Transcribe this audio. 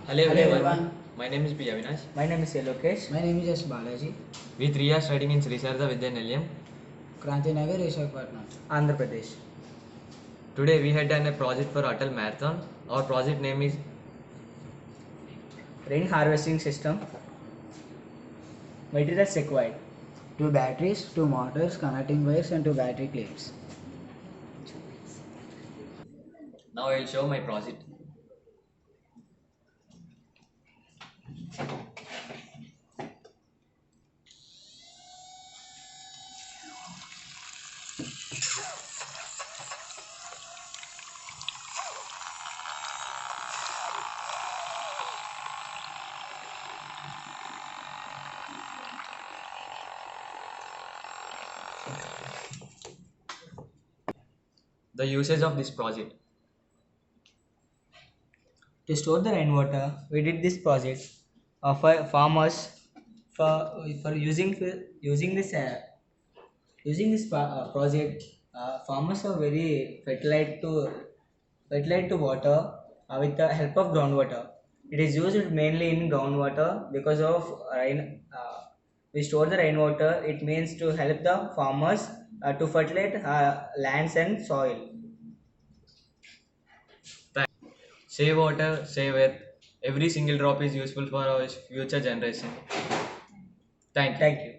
Hello Hello everyone, everyone, my name is P.Avinash. My name is A.Lokesh. my name is S.Balaji, We three are studying in Sri Sarda Vidyanilayam. Krantinagar, Visakhapatnam. Andhra Pradesh. Today we had done a project for Atal Marathon. Our project name is Rain harvesting system. Materials required. 2 batteries, 2 motors, connecting wires and 2 battery clips. now I will show my project. The usage of this project. To store the rainwater, we did this project for farmers for using this project. Farmers are very fertilized to water with the help of groundwater. It is used mainly in groundwater because of rain. We store the rainwater. It means to help the farmers to fertilize lands and soil. Save water, save earth. Every single drop is useful for our future generation. Thank you. Thank you.